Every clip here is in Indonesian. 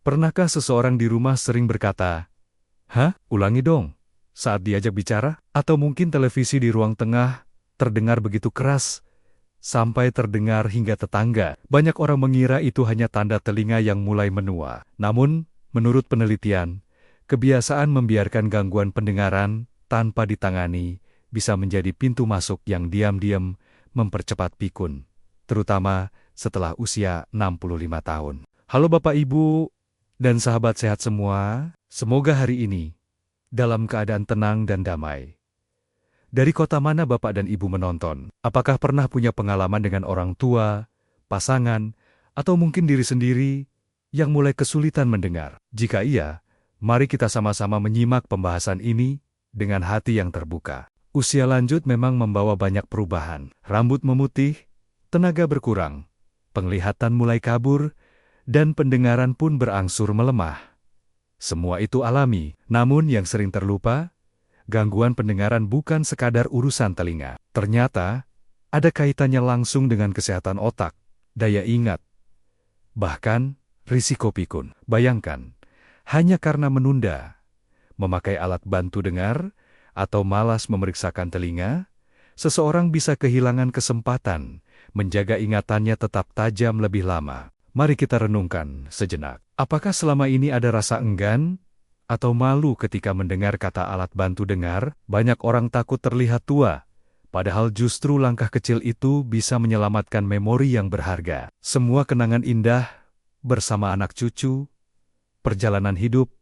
Pernahkah seseorang di rumah sering berkata, "Hah, ulangi dong," saat diajak bicara? Atau mungkin televisi di ruang tengah terdengar begitu keras, sampai terdengar hingga tetangga. Banyak orang mengira itu hanya tanda telinga yang mulai menua. Namun, menurut penelitian, kebiasaan membiarkan gangguan pendengaran tanpa ditangani bisa menjadi pintu masuk yang diam-diam mempercepat pikun, terutama setelah usia 65 tahun. Halo Bapak Ibu dan sahabat sehat semua, semoga hari ini dalam keadaan tenang dan damai. Dari kota mana Bapak dan Ibu menonton? Apakah pernah punya pengalaman dengan orang tua, pasangan, atau mungkin diri sendiri yang mulai kesulitan mendengar? Jika iya, mari kita sama-sama menyimak pembahasan ini dengan hati yang terbuka. Usia lanjut memang membawa banyak perubahan. Rambut memutih, tenaga berkurang, penglihatan mulai kabur, dan pendengaran pun berangsur melemah. Semua itu alami, namun yang sering terlupa, gangguan pendengaran bukan sekadar urusan telinga. Ternyata, ada kaitannya langsung dengan kesehatan otak, daya ingat, bahkan risiko pikun. Bayangkan, hanya karena menunda, memakai alat bantu dengar, atau malas memeriksakan telinga, seseorang bisa kehilangan kesempatan menjaga ingatannya tetap tajam lebih lama. Mari kita renungkan sejenak. Apakah selama ini ada rasa enggan atau malu ketika mendengar kata alat bantu dengar? Banyak orang takut terlihat tua, padahal justru langkah kecil itu bisa menyelamatkan memori yang berharga. Semua kenangan indah bersama anak cucu, perjalanan hidup,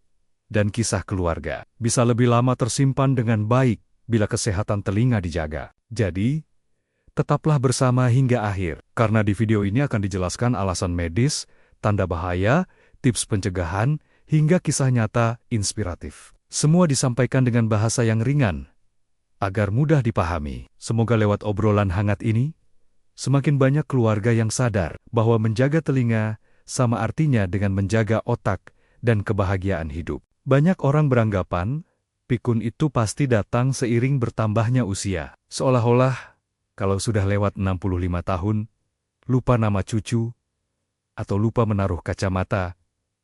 dan kisah keluarga bisa lebih lama tersimpan dengan baik bila kesehatan telinga dijaga. Jadi, tetaplah bersama hingga akhir, karena di video ini akan dijelaskan alasan medis, tanda bahaya, tips pencegahan, hingga kisah nyata inspiratif. Semua disampaikan dengan bahasa yang ringan, agar mudah dipahami. Semoga lewat obrolan hangat ini, semakin banyak keluarga yang sadar bahwa menjaga telinga sama artinya dengan menjaga otak dan kebahagiaan hidup. Banyak orang beranggapan, pikun itu pasti datang seiring bertambahnya usia. Seolah-olah, kalau sudah lewat 65 tahun, lupa nama cucu, atau lupa menaruh kacamata,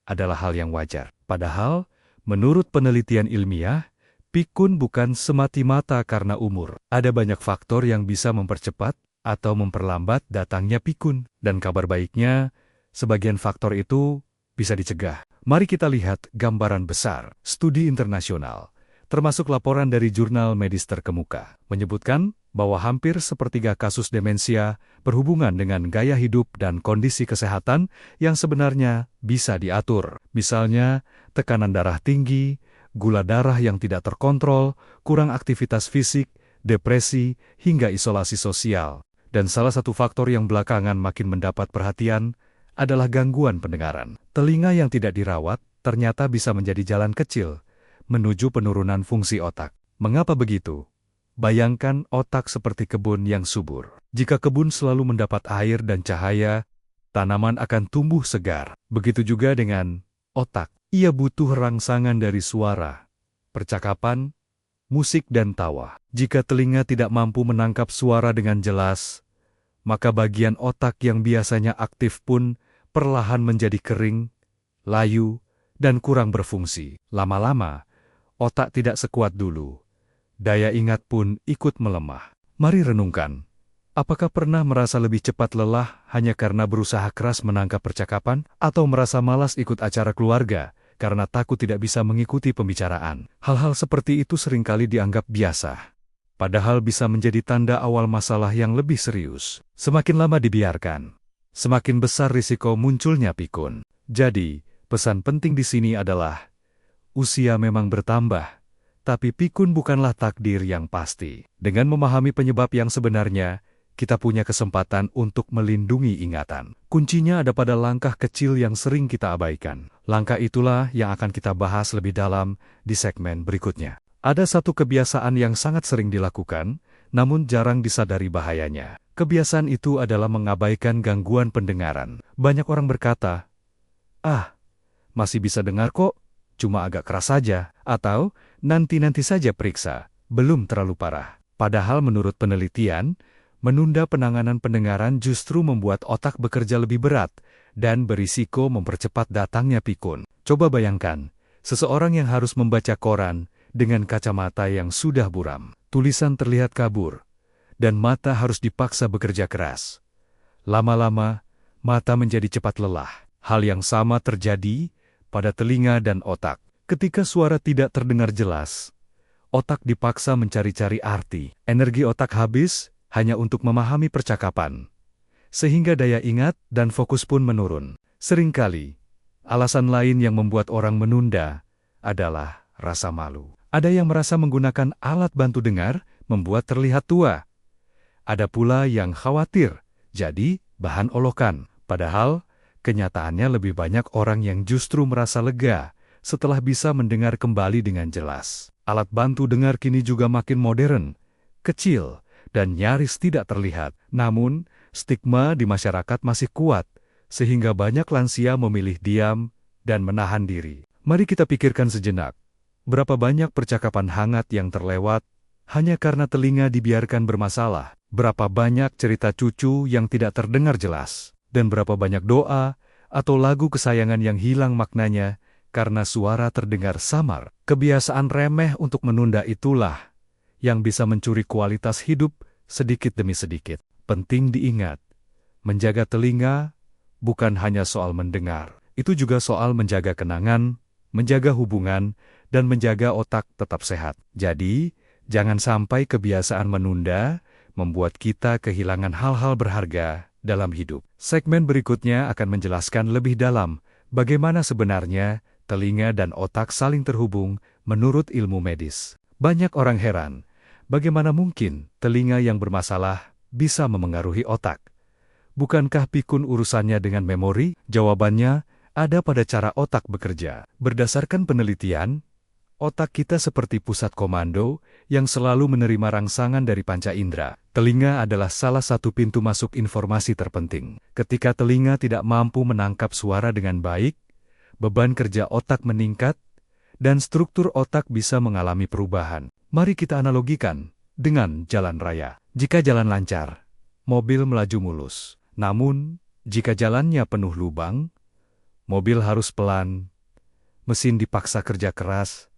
adalah hal yang wajar. Padahal, menurut penelitian ilmiah, pikun bukan semata-mata karena umur. Ada banyak faktor yang bisa mempercepat atau memperlambat datangnya pikun. Dan kabar baiknya, sebagian faktor itu bisa dicegah. Mari kita lihat gambaran besar. Studi internasional, termasuk laporan dari jurnal medis terkemuka, menyebutkan bahwa hampir sepertiga kasus demensia berhubungan dengan gaya hidup dan kondisi kesehatan yang sebenarnya bisa diatur. Misalnya, tekanan darah tinggi, gula darah yang tidak terkontrol, kurang aktivitas fisik, depresi, hingga isolasi sosial. Dan salah satu faktor yang belakangan makin mendapat perhatian adalah gangguan pendengaran. Telinga yang tidak dirawat ternyata bisa menjadi jalan kecil menuju penurunan fungsi otak. Mengapa begitu? Bayangkan otak seperti kebun yang subur. Jika kebun selalu mendapat air dan cahaya, tanaman akan tumbuh segar. Begitu juga dengan otak. Ia butuh rangsangan dari suara, percakapan, musik dan tawa. Jika telinga tidak mampu menangkap suara dengan jelas, maka bagian otak yang biasanya aktif pun perlahan menjadi kering, layu, dan kurang berfungsi. Lama-lama, otak tidak sekuat dulu. Daya ingat pun ikut melemah. Mari renungkan, apakah pernah merasa lebih cepat lelah hanya karena berusaha keras menangkap percakapan? Atau merasa malas ikut acara keluarga karena takut tidak bisa mengikuti pembicaraan? Hal-hal seperti itu seringkali dianggap biasa, padahal bisa menjadi tanda awal masalah yang lebih serius. Semakin lama dibiarkan, semakin besar risiko munculnya pikun. Jadi, pesan penting di sini adalah, usia memang bertambah, tapi pikun bukanlah takdir yang pasti. Dengan memahami penyebab yang sebenarnya, kita punya kesempatan untuk melindungi ingatan. Kuncinya ada pada langkah kecil yang sering kita abaikan. Langkah itulah yang akan kita bahas lebih dalam di segmen berikutnya. Ada satu kebiasaan yang sangat sering dilakukan, namun jarang disadari bahayanya. Kebiasaan itu adalah mengabaikan gangguan pendengaran. Banyak orang berkata, masih bisa dengar kok, cuma agak keras saja, atau nanti-nanti saja periksa, belum terlalu parah. Padahal menurut penelitian, menunda penanganan pendengaran justru membuat otak bekerja lebih berat dan berisiko mempercepat datangnya pikun. Coba bayangkan, seseorang yang harus membaca koran dengan kacamata yang sudah buram. Tulisan terlihat kabur, dan mata harus dipaksa bekerja keras. Lama-lama, mata menjadi cepat lelah. Hal yang sama terjadi pada telinga dan otak. Ketika suara tidak terdengar jelas, otak dipaksa mencari-cari arti. Energi otak habis hanya untuk memahami percakapan, sehingga daya ingat dan fokus pun menurun. Seringkali, alasan lain yang membuat orang menunda adalah rasa malu. Ada yang merasa menggunakan alat bantu dengar membuat terlihat tua. Ada pula yang khawatir jadi bahan olokan. Padahal, kenyataannya lebih banyak orang yang justru merasa lega setelah bisa mendengar kembali dengan jelas. Alat bantu dengar kini juga makin modern, kecil, dan nyaris tidak terlihat. Namun, stigma di masyarakat masih kuat, sehingga banyak lansia memilih diam dan menahan diri. Mari kita pikirkan sejenak. Berapa banyak percakapan hangat yang terlewat hanya karena telinga dibiarkan bermasalah? Berapa banyak cerita cucu yang tidak terdengar jelas? Dan berapa banyak doa atau lagu kesayangan yang hilang maknanya karena suara terdengar samar? Kebiasaan remeh untuk menunda itulah yang bisa mencuri kualitas hidup sedikit demi sedikit. Penting diingat, menjaga telinga bukan hanya soal mendengar. Itu juga soal menjaga kenangan, menjaga hubungan, dan menjaga otak tetap sehat. Jadi, jangan sampai kebiasaan menunda membuat kita kehilangan hal-hal berharga dalam hidup. Segmen berikutnya akan menjelaskan lebih dalam bagaimana sebenarnya telinga dan otak saling terhubung menurut ilmu medis. Banyak orang heran, bagaimana mungkin telinga yang bermasalah bisa memengaruhi otak? Bukankah pikun urusannya dengan memori? Jawabannya ada pada cara otak bekerja. Berdasarkan penelitian, otak kita seperti pusat komando yang selalu menerima rangsangan dari panca indera. Telinga adalah salah satu pintu masuk informasi terpenting. Ketika telinga tidak mampu menangkap suara dengan baik, beban kerja otak meningkat, dan struktur otak bisa mengalami perubahan. Mari kita analogikan dengan jalan raya. Jika jalan lancar, mobil melaju mulus. Namun, jika jalannya penuh lubang, mobil harus pelan, mesin dipaksa kerja keras,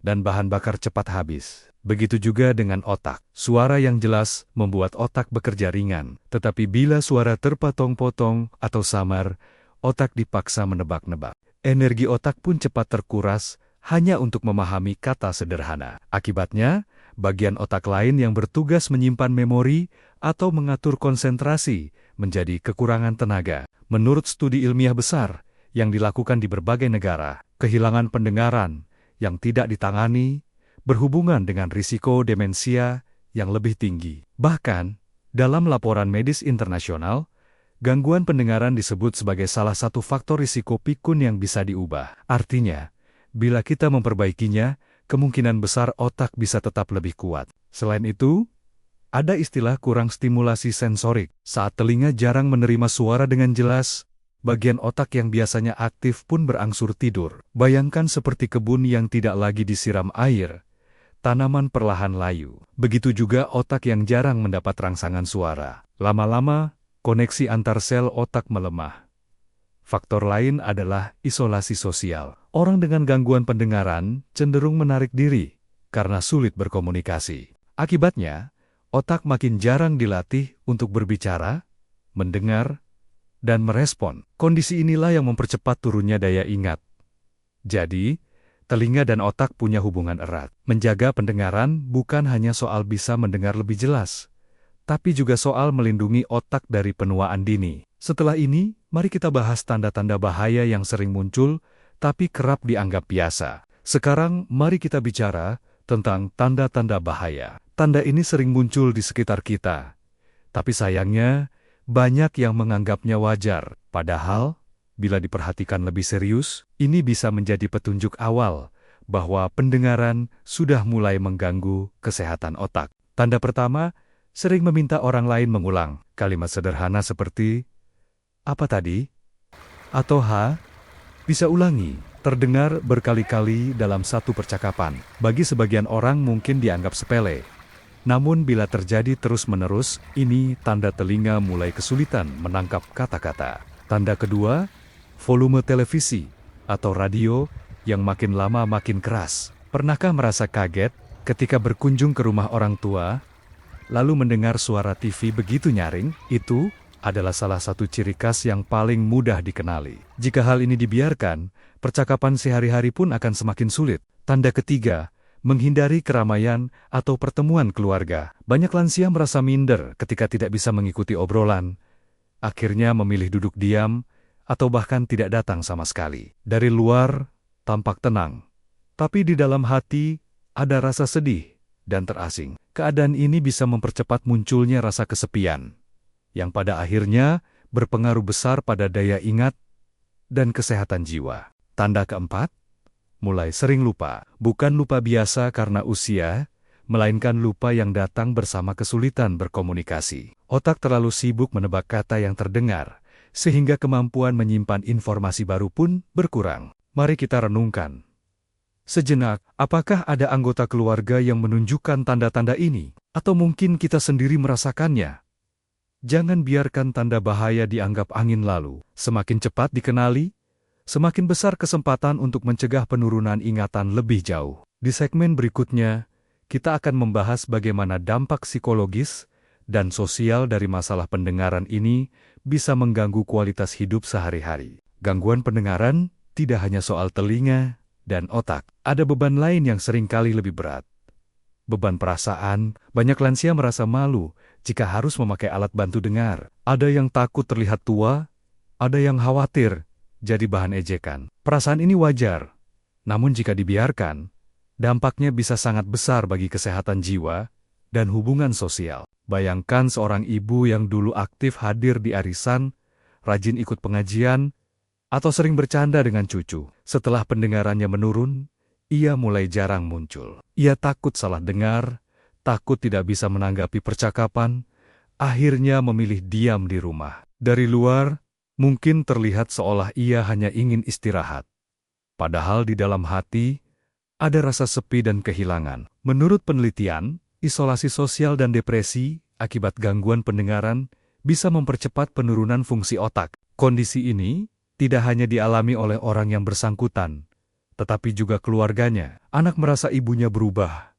dan bahan bakar cepat habis. Begitu juga dengan otak. Suara yang jelas membuat otak bekerja ringan. Tetapi bila suara terpotong-potong atau samar, otak dipaksa menebak-nebak. Energi otak pun cepat terkuras hanya untuk memahami kata sederhana. Akibatnya, bagian otak lain yang bertugas menyimpan memori atau mengatur konsentrasi menjadi kekurangan tenaga. Menurut studi ilmiah besar yang dilakukan di berbagai negara, kehilangan pendengaran yang tidak ditangani berhubungan dengan risiko demensia yang lebih tinggi. Bahkan, dalam laporan medis internasional, gangguan pendengaran disebut sebagai salah satu faktor risiko pikun yang bisa diubah. Artinya, bila kita memperbaikinya, kemungkinan besar otak bisa tetap lebih kuat. Selain itu, ada istilah kurang stimulasi sensorik. Saat telinga jarang menerima suara dengan jelas, bagian otak yang biasanya aktif pun berangsur tidur. Bayangkan seperti kebun yang tidak lagi disiram air, tanaman perlahan layu. Begitu juga otak yang jarang mendapat rangsangan suara. Lama-lama, koneksi antar sel otak melemah. Faktor lain adalah isolasi sosial. Orang dengan gangguan pendengaran cenderung menarik diri karena sulit berkomunikasi. Akibatnya, otak makin jarang dilatih untuk berbicara, mendengar, dan merespon. Kondisi inilah yang mempercepat turunnya daya ingat. Jadi, telinga dan otak punya hubungan erat. Menjaga pendengaran bukan hanya soal bisa mendengar lebih jelas, tapi juga soal melindungi otak dari penuaan dini. Setelah ini, mari kita bahas tanda-tanda bahaya yang sering muncul, tapi kerap dianggap biasa. Sekarang, mari kita bicara tentang tanda-tanda bahaya. Tanda ini sering muncul di sekitar kita, tapi sayangnya, banyak yang menganggapnya wajar. Padahal, bila diperhatikan lebih serius, ini bisa menjadi petunjuk awal bahwa pendengaran sudah mulai mengganggu kesehatan otak. Tanda pertama, sering meminta orang lain mengulang kalimat sederhana seperti, "Apa tadi?" Atau "Ha?" Bisa ulangi, terdengar berkali-kali dalam satu percakapan. Bagi sebagian orang mungkin dianggap sepele. Namun bila terjadi terus-menerus, ini tanda telinga mulai kesulitan menangkap kata-kata. Tanda kedua, volume televisi atau radio yang makin lama makin keras. Pernahkah merasa kaget ketika berkunjung ke rumah orang tua, lalu mendengar suara TV begitu nyaring? Itu adalah salah satu ciri khas yang paling mudah dikenali. Jika hal ini dibiarkan, percakapan sehari-hari pun akan semakin sulit. Tanda ketiga, menghindari keramaian atau pertemuan keluarga. Banyak lansia merasa minder ketika tidak bisa mengikuti obrolan, akhirnya memilih duduk diam atau bahkan tidak datang sama sekali. Dari luar, tampak tenang, tapi di dalam hati ada rasa sedih dan terasing. Keadaan ini bisa mempercepat munculnya rasa kesepian, yang pada akhirnya berpengaruh besar pada daya ingat dan kesehatan jiwa. Tanda keempat, mulai sering lupa. Bukan lupa biasa karena usia, melainkan lupa yang datang bersama kesulitan berkomunikasi. Otak terlalu sibuk menebak kata yang terdengar, sehingga kemampuan menyimpan informasi baru pun berkurang. Mari kita renungkan sejenak, apakah ada anggota keluarga yang menunjukkan tanda-tanda ini? Atau mungkin kita sendiri merasakannya? Jangan biarkan tanda bahaya dianggap angin lalu. Semakin cepat dikenali, semakin besar kesempatan untuk mencegah penurunan ingatan lebih jauh. Di segmen berikutnya, kita akan membahas bagaimana dampak psikologis dan sosial dari masalah pendengaran ini bisa mengganggu kualitas hidup sehari-hari. Gangguan pendengaran tidak hanya soal telinga dan otak. Ada beban lain yang seringkali lebih berat. Beban perasaan. Banyak lansia merasa malu jika harus memakai alat bantu dengar. Ada yang takut terlihat tua, ada yang khawatir jadi bahan ejekan. Perasaan ini wajar, namun jika dibiarkan, dampaknya bisa sangat besar bagi kesehatan jiwa dan hubungan sosial. Bayangkan seorang ibu yang dulu aktif hadir di arisan, rajin ikut pengajian, atau sering bercanda dengan cucu. Setelah pendengarannya menurun, ia mulai jarang muncul. Ia takut salah dengar, takut tidak bisa menanggapi percakapan, akhirnya memilih diam di rumah. Dari luar, mungkin terlihat seolah ia hanya ingin istirahat. Padahal di dalam hati, ada rasa sepi dan kehilangan. Menurut penelitian, isolasi sosial dan depresi akibat gangguan pendengaran bisa mempercepat penurunan fungsi otak. Kondisi ini tidak hanya dialami oleh orang yang bersangkutan, tetapi juga keluarganya. Anak merasa ibunya berubah.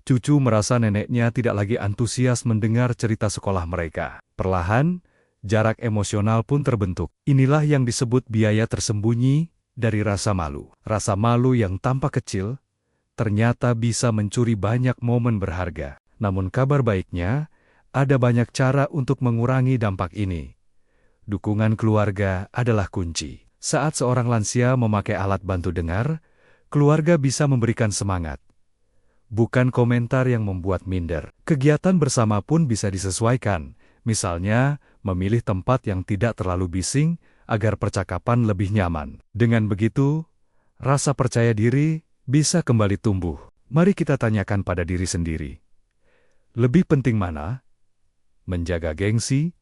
Cucu merasa neneknya tidak lagi antusias mendengar cerita sekolah mereka. Perlahan, jarak emosional pun terbentuk. Inilah yang disebut biaya tersembunyi dari rasa malu. Rasa malu yang tampak kecil, ternyata bisa mencuri banyak momen berharga. Namun kabar baiknya, ada banyak cara untuk mengurangi dampak ini. Dukungan keluarga adalah kunci. Saat seorang lansia memakai alat bantu dengar, keluarga bisa memberikan semangat, bukan komentar yang membuat minder. Kegiatan bersama pun bisa disesuaikan, misalnya memilih tempat yang tidak terlalu bising agar percakapan lebih nyaman. Dengan begitu, rasa percaya diri bisa kembali tumbuh. Mari kita tanyakan pada diri sendiri. Lebih penting mana? Menjaga gengsi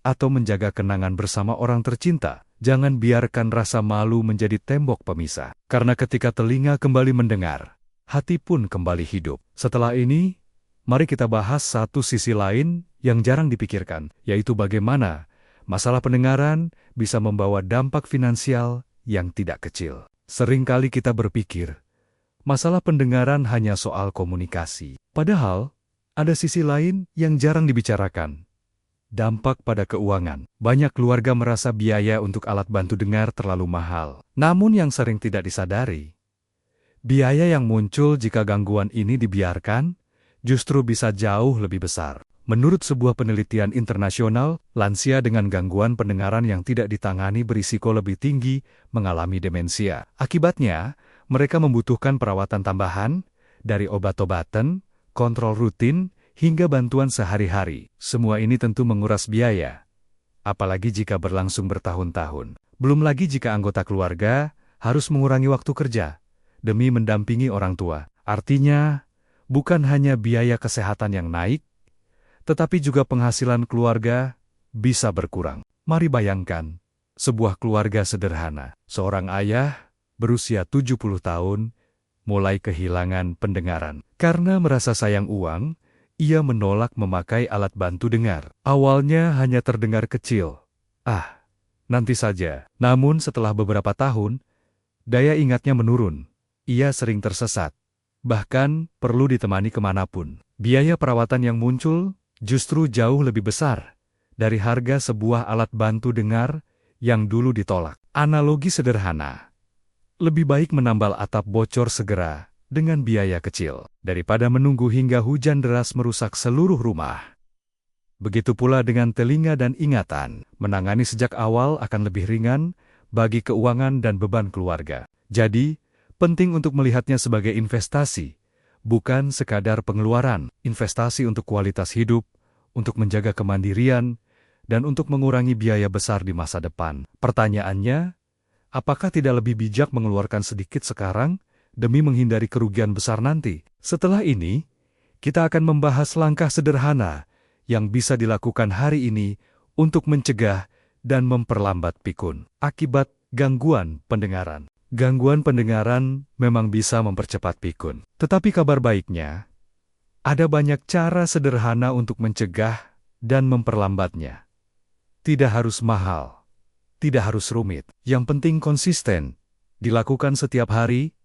atau menjaga kenangan bersama orang tercinta? Jangan biarkan rasa malu menjadi tembok pemisah. Karena ketika telinga kembali mendengar, hati pun kembali hidup. Setelah ini, mari kita bahas satu sisi lain yang jarang dipikirkan, yaitu bagaimana masalah pendengaran bisa membawa dampak finansial yang tidak kecil. Seringkali kita berpikir, masalah pendengaran hanya soal komunikasi. Padahal, ada sisi lain yang jarang dibicarakan. Dampak pada keuangan. Banyak keluarga merasa biaya untuk alat bantu dengar terlalu mahal. Namun yang sering tidak disadari, biaya yang muncul jika gangguan ini dibiarkan, justru bisa jauh lebih besar. Menurut sebuah penelitian internasional, lansia dengan gangguan pendengaran yang tidak ditangani berisiko lebih tinggi mengalami demensia. Akibatnya, mereka membutuhkan perawatan tambahan, dari obat-obatan, kontrol rutin, hingga bantuan sehari-hari. Semua ini tentu menguras biaya, apalagi jika berlangsung bertahun-tahun. Belum lagi jika anggota keluarga harus mengurangi waktu kerja demi mendampingi orang tua. Artinya, bukan hanya biaya kesehatan yang naik, tetapi juga penghasilan keluarga bisa berkurang. Mari bayangkan, sebuah keluarga sederhana. Seorang ayah berusia 70 tahun mulai kehilangan pendengaran. Karena merasa sayang uang, ia menolak memakai alat bantu dengar. Awalnya hanya terdengar kecil. nanti saja. Namun setelah beberapa tahun, daya ingatnya menurun. Ia sering tersesat. Bahkan perlu ditemani kemanapun. Biaya perawatan yang muncul justru jauh lebih besar dari harga sebuah alat bantu dengar yang dulu ditolak. Analogi sederhana. Lebih baik menambal atap bocor segera dengan biaya kecil daripada menunggu hingga hujan deras merusak seluruh rumah. Begitu pula dengan telinga dan ingatan. Menangani sejak awal akan lebih ringan bagi keuangan dan beban keluarga. Jadi, penting untuk melihatnya sebagai investasi, bukan sekadar pengeluaran. Investasi untuk kualitas hidup, untuk menjaga kemandirian, dan untuk mengurangi biaya besar di masa depan. Pertanyaannya, apakah tidak lebih bijak mengeluarkan sedikit sekarang demi menghindari kerugian besar nanti? Setelah ini, kita akan membahas langkah sederhana yang bisa dilakukan hari ini untuk mencegah dan memperlambat pikun akibat gangguan pendengaran. Gangguan pendengaran memang bisa mempercepat pikun. Tetapi kabar baiknya, ada banyak cara sederhana untuk mencegah dan memperlambatnya. Tidak harus mahal, tidak harus rumit. Yang penting konsisten, dilakukan setiap hari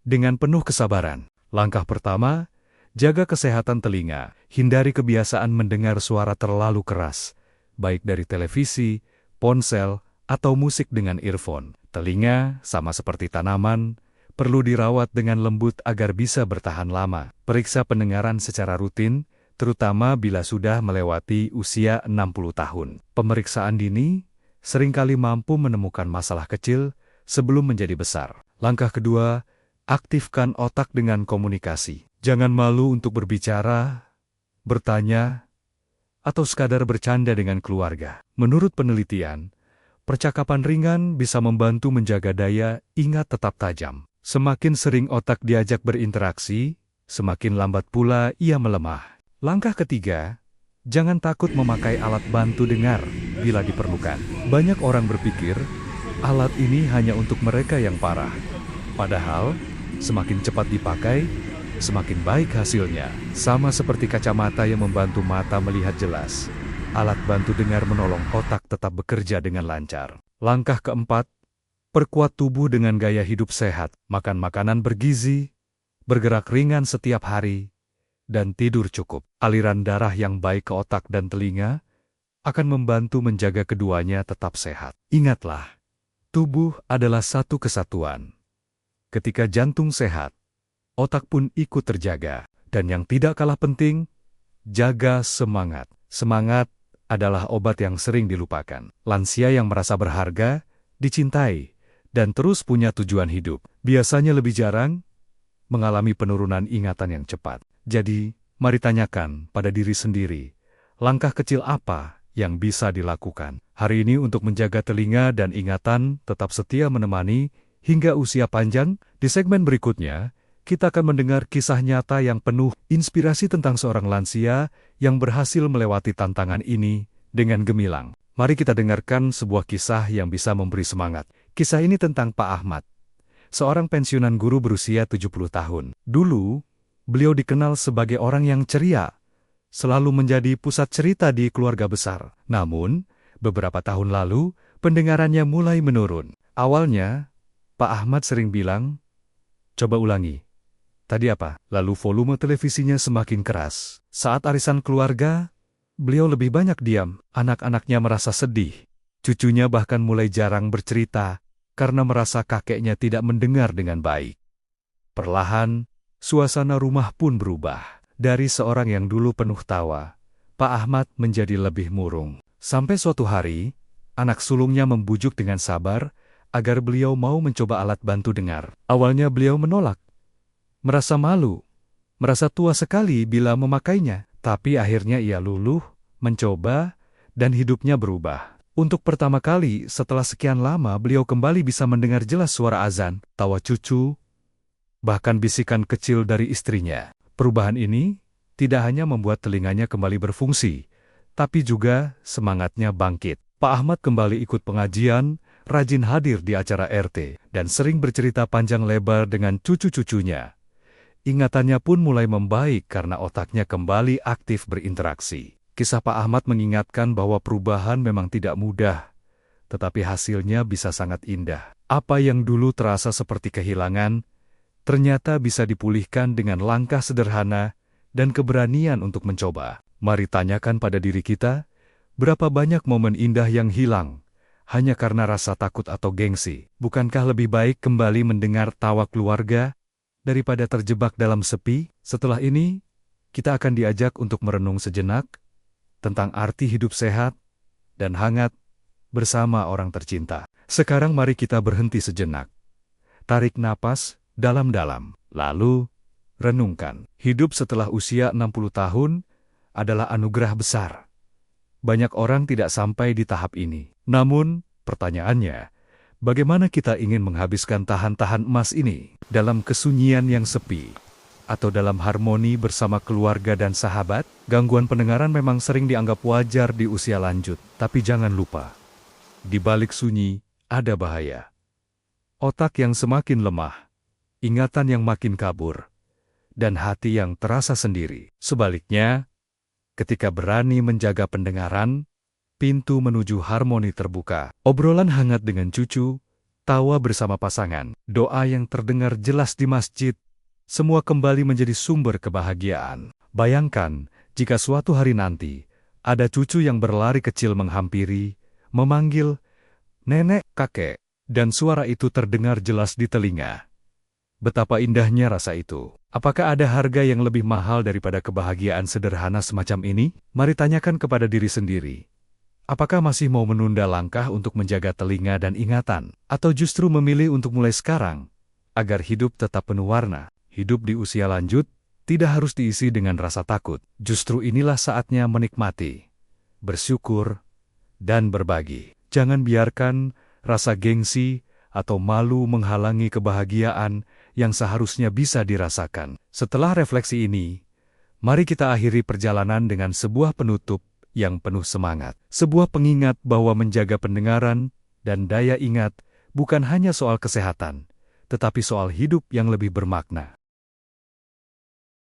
dengan penuh kesabaran. Langkah pertama, jaga kesehatan telinga. Hindari kebiasaan mendengar suara terlalu keras, baik dari televisi, ponsel, atau musik dengan earphone. Telinga, sama seperti tanaman, perlu dirawat dengan lembut agar bisa bertahan lama. Periksa pendengaran secara rutin, terutama bila sudah melewati usia 60 tahun. Pemeriksaan dini seringkali mampu menemukan masalah kecil sebelum menjadi besar. Langkah kedua, aktifkan otak dengan komunikasi. Jangan malu untuk berbicara, bertanya, atau sekadar bercanda dengan keluarga. Menurut penelitian, percakapan ringan bisa membantu menjaga daya ingat tetap tajam. Semakin sering otak diajak berinteraksi, semakin lambat pula ia melemah. Langkah ketiga, jangan takut memakai alat bantu dengar bila diperlukan. Banyak orang berpikir, alat ini hanya untuk mereka yang parah. Padahal, semakin cepat dipakai, semakin baik hasilnya. Sama seperti kacamata yang membantu mata melihat jelas, alat bantu dengar menolong otak tetap bekerja dengan lancar. Langkah keempat, perkuat tubuh dengan gaya hidup sehat. Makan makanan bergizi, bergerak ringan setiap hari, dan tidur cukup. Aliran darah yang baik ke otak dan telinga akan membantu menjaga keduanya tetap sehat. Ingatlah, tubuh adalah satu kesatuan. Ketika jantung sehat, otak pun ikut terjaga. Dan yang tidak kalah penting, jaga semangat. Semangat adalah obat yang sering dilupakan. Lansia yang merasa berharga, dicintai, dan terus punya tujuan hidup, biasanya lebih jarang mengalami penurunan ingatan yang cepat. Jadi, mari tanyakan pada diri sendiri, langkah kecil apa yang bisa dilakukan hari ini untuk menjaga telinga dan ingatan tetap setia menemani hingga usia panjang. Di segmen berikutnya, kita akan mendengar kisah nyata yang penuh inspirasi tentang seorang lansia yang berhasil melewati tantangan ini dengan gemilang. Mari kita dengarkan sebuah kisah yang bisa memberi semangat. Kisah ini tentang Pak Ahmad, seorang pensiunan guru berusia 70 tahun. Dulu, beliau dikenal sebagai orang yang ceria, selalu menjadi pusat cerita di keluarga besar. Namun, beberapa tahun lalu, pendengarannya mulai menurun. Awalnya, Pak Ahmad sering bilang, "Coba ulangi. Tadi apa?" Lalu volume televisinya semakin keras. Saat arisan keluarga, beliau lebih banyak diam. Anak-anaknya merasa sedih. Cucunya bahkan mulai jarang bercerita karena merasa kakeknya tidak mendengar dengan baik. Perlahan, suasana rumah pun berubah. Dari seorang yang dulu penuh tawa, Pak Ahmad menjadi lebih murung. Sampai suatu hari, anak sulungnya membujuk dengan sabar agar beliau mau mencoba alat bantu dengar. Awalnya beliau menolak. Merasa malu, merasa tua sekali bila memakainya. Tapi akhirnya ia luluh, mencoba, dan hidupnya berubah. Untuk pertama kali setelah sekian lama beliau kembali bisa mendengar jelas suara azan, tawa cucu, bahkan bisikan kecil dari istrinya. Perubahan ini tidak hanya membuat telinganya kembali berfungsi, tapi juga semangatnya bangkit. Pak Ahmad kembali ikut pengajian, rajin hadir di acara RT, dan sering bercerita panjang lebar dengan cucu-cucunya. Ingatannya pun mulai membaik karena otaknya kembali aktif berinteraksi. Kisah Pak Ahmad mengingatkan bahwa perubahan memang tidak mudah, tetapi hasilnya bisa sangat indah. Apa yang dulu terasa seperti kehilangan, ternyata bisa dipulihkan dengan langkah sederhana dan keberanian untuk mencoba. Mari tanyakan pada diri kita, berapa banyak momen indah yang hilang hanya karena rasa takut atau gengsi? Bukankah lebih baik kembali mendengar tawa keluarga daripada terjebak dalam sepi? Setelah ini, kita akan diajak untuk merenung sejenak tentang arti hidup sehat dan hangat bersama orang tercinta. Sekarang mari kita berhenti sejenak. Tarik napas dalam-dalam, lalu renungkan. Hidup setelah usia 60 tahun adalah anugerah besar. Banyak orang tidak sampai di tahap ini. Namun, pertanyaannya, bagaimana kita ingin menghabiskan tahan-tahan emas ini? Dalam kesunyian yang sepi, atau dalam harmoni bersama keluarga dan sahabat? Gangguan pendengaran memang sering dianggap wajar di usia lanjut. Tapi jangan lupa, di balik sunyi ada bahaya. Otak yang semakin lemah, ingatan yang makin kabur, dan hati yang terasa sendiri. Sebaliknya, ketika berani menjaga pendengaran, pintu menuju harmoni terbuka. Obrolan hangat dengan cucu, tawa bersama pasangan, doa yang terdengar jelas di masjid, semua kembali menjadi sumber kebahagiaan. Bayangkan, jika suatu hari nanti, ada cucu yang berlari kecil menghampiri, memanggil, "Nenek, kakek," dan suara itu terdengar jelas di telinga. Betapa indahnya rasa itu. Apakah ada harga yang lebih mahal daripada kebahagiaan sederhana semacam ini? Mari tanyakan kepada diri sendiri. Apakah masih mau menunda langkah untuk menjaga telinga dan ingatan? Atau justru memilih untuk mulai sekarang, agar hidup tetap penuh warna? Hidup di usia lanjut tidak harus diisi dengan rasa takut. Justru inilah saatnya menikmati, bersyukur, dan berbagi. Jangan biarkan rasa gengsi atau malu menghalangi kebahagiaan yang seharusnya bisa dirasakan. Setelah refleksi ini, mari kita akhiri perjalanan dengan sebuah penutup yang penuh semangat. Sebuah pengingat bahwa menjaga pendengaran dan daya ingat bukan hanya soal kesehatan, tetapi soal hidup yang lebih bermakna.